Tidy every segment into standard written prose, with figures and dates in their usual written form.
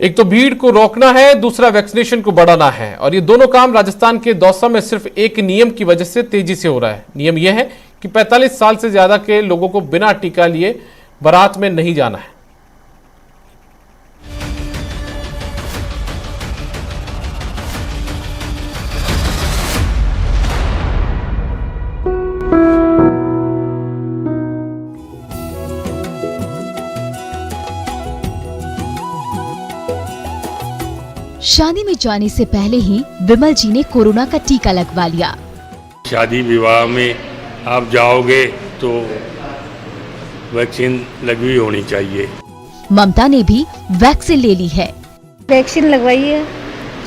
एक तो भीड़ को रोकना है, दूसरा वैक्सीनेशन को बढ़ाना है, और ये दोनों काम राजस्थान के दौसा में सिर्फ एक नियम की वजह से तेजी से हो रहा है। नियम यह है कि 45 साल से ज्यादा के लोगों को बिना टीका लिए बारात में नहीं जाना है। शादी में जाने से पहले ही विमल जी ने कोरोना का टीका लगवा लिया। शादी विवाह में आप जाओगे तो वैक्सीन लगी होनी चाहिए। ममता ने भी वैक्सीन ले ली है। वैक्सीन लगवाई है,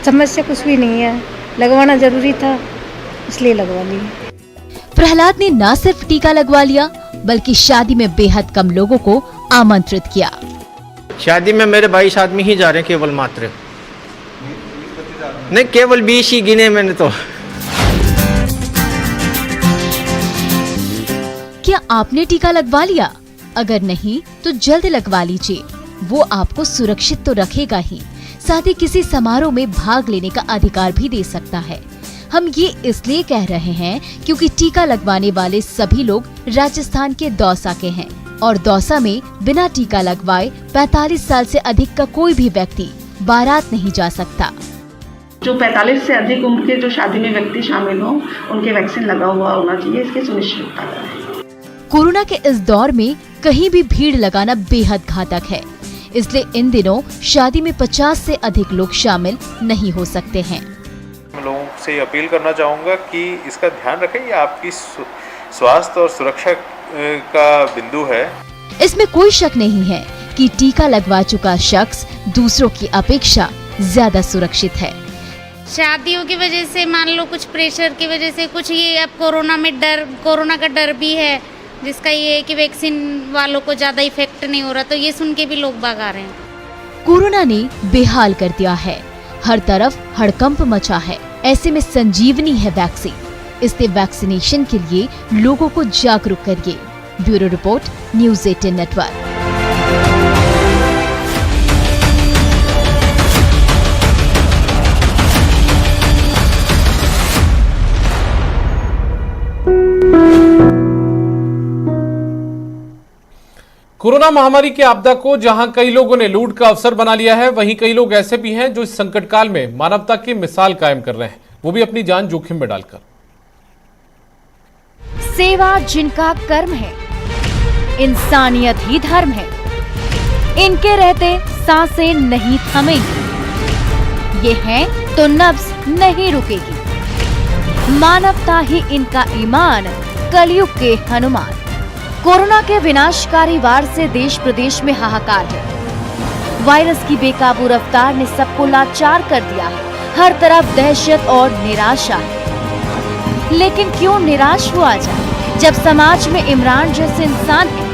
समस्या कुछ भी नहीं है, लगवाना जरूरी था इसलिए लगवा ली। प्रहलाद ने न सिर्फ टीका लगवा लिया बल्कि शादी में बेहद कम लोगों को आमंत्रित किया। शादी में मेरे 22 आदमी ही जा रहे हैं, केवल मात्र नहीं, केवल 20 ही गिने मैंने तो। क्या आपने टीका लगवा लिया? अगर नहीं तो जल्द लगवा लीजिए, वो आपको सुरक्षित तो रखेगा ही, साथ ही किसी समारोह में भाग लेने का अधिकार भी दे सकता है। हम ये इसलिए कह रहे हैं क्योंकि टीका लगवाने वाले सभी लोग राजस्थान के दौसा के हैं और दौसा में बिना टीका लगवाए 45 साल से अधिक का कोई भी व्यक्ति बारात नहीं जा सकता। जो 45 से अधिक उम्र के जो शादी में व्यक्ति शामिल हो, उनके वैक्सीन लगा हुआ होना चाहिए, इसकी सुनिश्चितता करें। कोरोना के इस दौर में कहीं भी भीड़ लगाना बेहद घातक है, इसलिए इन दिनों शादी में 50 से अधिक लोग शामिल नहीं हो सकते हैं। मैं लोगों से अपील करना चाहूँगा कि इसका ध्यान रखें, ये आपकी स्वास्थ्य और सुरक्षा का बिंदु है। इसमें कोई शक नहीं है कि टीका लगवा चुका शख्स दूसरों की अपेक्षा ज्यादा सुरक्षित है। शादियों की वजह से मान लो कुछ प्रेशर की वजह से कुछ ये अब कोरोना का डर भी है, जिसका ये है कि वैक्सीन वालों को ज्यादा इफेक्ट नहीं हो रहा, तो ये सुन के भी लोग भाग आ रहे हैं। कोरोना ने बेहाल कर दिया है, हर तरफ हड़कंप मचा है। ऐसे में संजीवनी है वैक्सीन, इसलिए वैक्सीनेशन के लिए लोगों को जागरूक करिए। Bureau report, news 18 network. Corona महामारी की आपदा को जहां कई लोगों ने लूट का अवसर बना लिया है, वहीं कई लोग ऐसे भी हैं जो इस संकट काल में मानवता की मिसाल कायम कर रहे हैं, वो भी अपनी जान जोखिम में डालकर। सेवा जिनका कर्म है, इंसानियत ही धर्म है, इनके रहते सांसें नहीं थमेंगी, ये है तो नब्ज नहीं रुकेगी। मानवता ही इनका ईमान, कलयुग के हनुमान। कोरोना के विनाशकारी वार से देश प्रदेश में हाहाकार है। वायरस की बेकाबू रफ्तार ने सबको लाचार कर दिया है, हर तरफ दहशत और निराशा है। लेकिन क्यों निराश हुआ जाए जब समाज में इमरान जैसे इंसान हैं,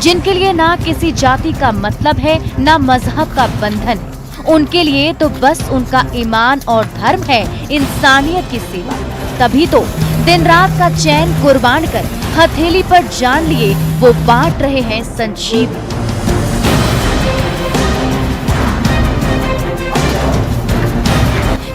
जिनके लिए ना किसी जाति का मतलब है ना मजहब का बंधन है। उनके लिए तो बस उनका ईमान और धर्म है इंसानियत की सेवा। तभी तो दिन रात का चैन कुर्बान कर हथेली पर जान लिए वो बांट रहे हैं संजीवनी।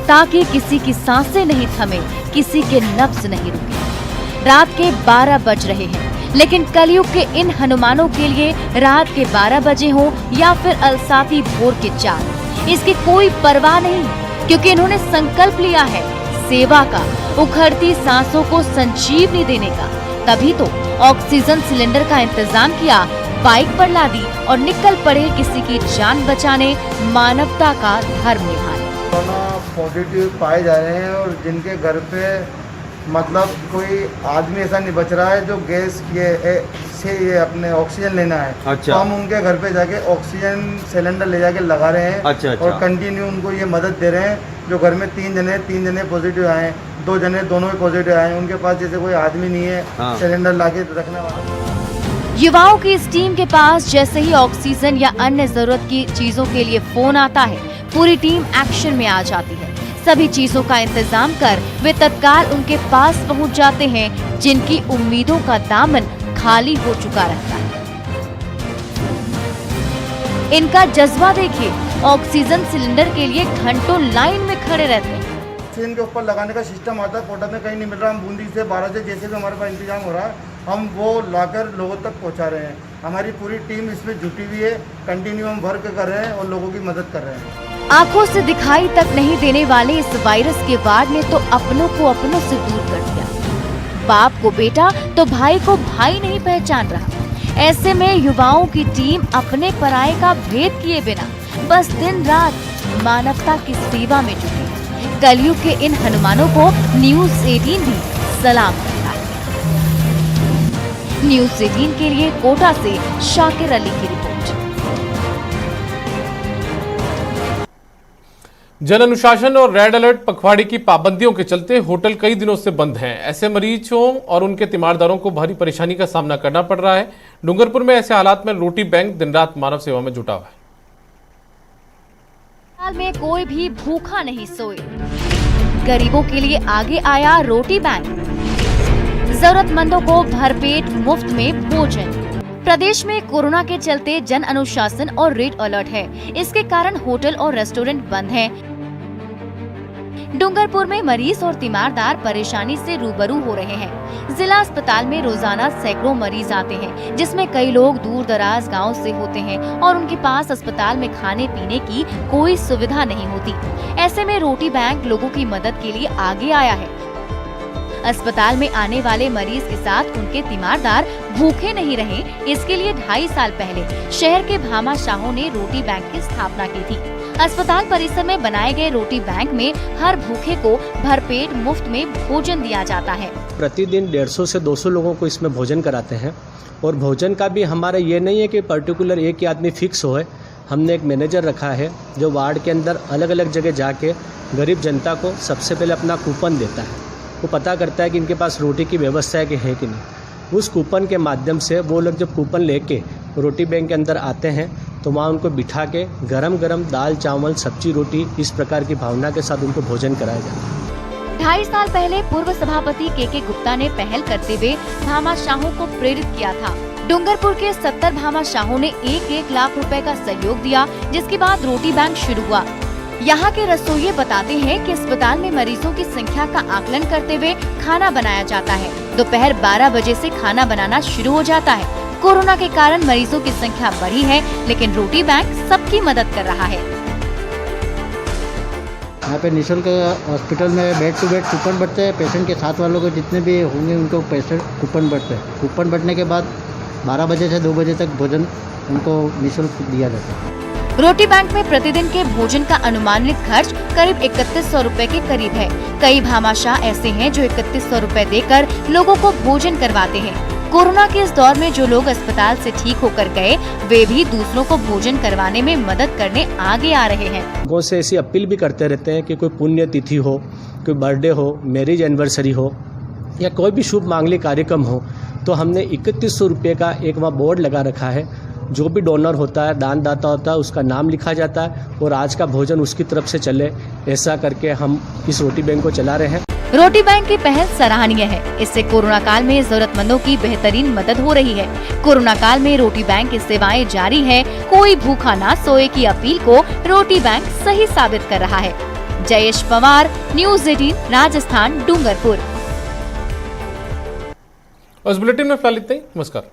ताकि किसी की सांसें नहीं थमे, किसी के नब्ज नहीं रुके। रात के 12 बज रहे हैं, लेकिन कलयुग के इन हनुमानों के लिए रात के 12 बजे हो या फिर अलसाती भोर के 4, इसकी कोई परवाह नहीं, क्योंकि इन्होंने संकल्प लिया है सेवा का, उखड़ती सांसों को संजीवनी देने का। तभी तो ऑक्सीजन सिलेंडर का इंतजाम किया, बाइक पर लादी और निकल पड़े किसी की जान बचाने, मानवता का धर्म निभाने। कोरोना पॉजिटिव पाए जा रहे हैं और जिनके घर पे मतलब कोई आदमी ऐसा नहीं बच रहा है जो गैस ये अपने ऑक्सीजन लेना है। अच्छा। तो हम उनके घर पे जाके ऑक्सीजन सिलेंडर ले जाके लगा रहे हैं। अच्छा। और कंटिन्यू उनको ये मदद दे रहे हैं। जो घर में 3 जने पॉजिटिव आए हैं, 2 जने दोनों ही पॉजिटिव आए हैं, उनके पास जैसे कोई आदमी नहीं है। हाँ। सिलेंडर लाके रखने वाला। युवाओं की इस टीम के पास जैसे ही ऑक्सीजन या अन्य जरूरत की चीजों के लिए फोन आता है, पूरी टीम एक्शन में आ जाती है। सभी चीजों का इंतजाम कर वे तत्काल उनके पास पहुंच जाते हैं, जिनकी उम्मीदों का दामन खाली हो चुका रहता है। इनका जज्बा देखिए, ऑक्सीजन सिलेंडर के लिए घंटों लाइन में खड़े रहते हैं। ऑक्सीजन के ऊपर लगाने का सिस्टम आता है, कोटा में कहीं नहीं मिल रहा। हम बूंदी से 12 से जैसे भी हमारे पास इंतजाम हो रहा है, हम वो लाकर लोगों तक पहुंचा रहे हैं। हमारी पूरी टीम इसमें जुटी हुई है, कंटिन्यू हम वर्क कर रहे हैं और लोगों की मदद कर रहे हैं। आंखों से दिखाई तक नहीं देने वाले इस वायरस के वार ने तो अपनों को अपनों से दूर कर दिया। बाप को बेटा तो भाई को भाई नहीं पहचान रहा। ऐसे में युवाओं की टीम अपने पराये का भेद किए बिना बस दिन रात मानवता की सेवा में जुटी। कलयुग के इन हनुमानों को न्यूज़ 18 भी सलाम करता है। न्यूज़ 18 के लिए कोटा से शाकिर अली की रिपोर्ट। जन अनुशासन और रेड अलर्ट पखवाड़े की पाबंदियों के चलते होटल कई दिनों से बंद हैं। ऐसे मरीजों और उनके तीमारदारों को भारी परेशानी का सामना करना पड़ रहा है। डूंगरपुर में ऐसे हालात में रोटी बैंक दिन रात मानव सेवा में जुटा हुआ है। हाल में कोई भी भूखा नहीं सोए। गरीबों के लिए आगे आया रोटी बैंक। जरूरतमंदों को भरपेट मुफ्त में भोजन। प्रदेश में कोरोना के चलते जन अनुशासन और रेड अलर्ट है। इसके कारण होटल और रेस्टोरेंट बंद हैं। डूंगरपुर में मरीज और तीमारदार परेशानी से रूबरू हो रहे हैं। जिला अस्पताल में रोजाना सैकड़ों मरीज आते हैं, जिसमें कई लोग दूर दराज गाँव से होते हैं और उनके पास अस्पताल में खाने पीने की कोई सुविधा नहीं होती। ऐसे में रोटी बैंक लोगों की मदद के लिए आगे आया है। अस्पताल में आने वाले मरीज के साथ उनके तीमारदार भूखे नहीं रहे, इसके लिए 2.5 साल पहले शहर के भामा शाहों ने रोटी बैंक की स्थापना की थी। अस्पताल परिसर में बनाए गए रोटी बैंक में हर भूखे को भरपेट मुफ्त में भोजन दिया जाता है। प्रतिदिन 150 से 200 लोगों को इसमें भोजन कराते हैं और भोजन का भी हमारा ये नहीं है कि पर्टिकुलर एक ही आदमी फिक्स हो है। हमने एक मैनेजर रखा है जो वार्ड के अंदर अलग अलग जगह जाके गरीब जनता को सबसे पहले अपना कूपन देता है। वो पता करता है कि इनके पास रोटी की व्यवस्था है कि नहीं। उस कूपन के माध्यम से वो लोग जब कूपन लेके रोटी बैंक के अंदर आते हैं तो वहाँ उनको बिठा के गरम गरम दाल चावल सब्जी रोटी इस प्रकार की भावना के साथ उनको भोजन कराया जाता है। 2.5 साल पहले पूर्व सभापति के गुप्ता ने पहल करते हुए भामा शाहों को प्रेरित किया था। डूंगरपुर के 70 भामा शाहों ने 1-1 लाख रुपए का सहयोग दिया, जिसके बाद रोटी बैंक शुरू हुआ। यहाँ के रसोइये बताते हैं कि अस्पताल में मरीजों की संख्या का आकलन करते हुए खाना बनाया जाता है। दोपहर 12 बजे से खाना बनाना शुरू हो जाता है। कोरोना के कारण मरीजों की संख्या बढ़ी है, लेकिन रोटी बैंक सबकी मदद कर रहा है। यहाँ पे निःशुल्क हॉस्पिटल में बेड टू बेड कूपन बढ़ते हैं। पेशेंट के साथ वालों को जितने भी होंगे उनको पैसे कूपन बढ़ते हैं। कूपन बढ़ने के बाद 12 बजे से 2 बजे तक भोजन उनको निःशुल्क दिया जाता है। रोटी बैंक में प्रतिदिन के भोजन का अनुमानित खर्च करीब 3100 रुपए के करीब है। कई भामाशाह ऐसे हैं जो 3100 रुपए देकर लोगों को भोजन करवाते हैं। कोरोना के इस दौर में जो लोग अस्पताल से ठीक होकर गए, वे भी दूसरों को भोजन करवाने में मदद करने आगे आ रहे हैं। लोगों से ऐसी अपील भी करते रहते हैं कि कोई पुण्य तिथि हो, कोई बर्थडे हो, मैरिज एनिवर्सरी हो या कोई भी शुभ मांगलिक कार्यक्रम हो, तो हमने 3100 रुपये का एक वहाँ बोर्ड लगा रखा है। जो भी डोनर होता है, दानदाता होता है, उसका नाम लिखा जाता है और आज का भोजन उसकी तरफ से चले, ऐसा करके हम इस रोटी बैंक को चला रहे हैं। रोटी बैंक की पहल सराहनीय है। इससे कोरोना काल में जरूरतमंदों की बेहतरीन मदद हो रही है। कोरोना काल में रोटी बैंक की सेवाएं जारी है। कोई भूखा ना सोए की अपील को रोटी बैंक सही साबित कर रहा है। जयेश पवार, न्यूज़ 18 राजस्थान, डूंगरपुर। उस बुलेटिन में फिलहाल इतना ही। नमस्कार।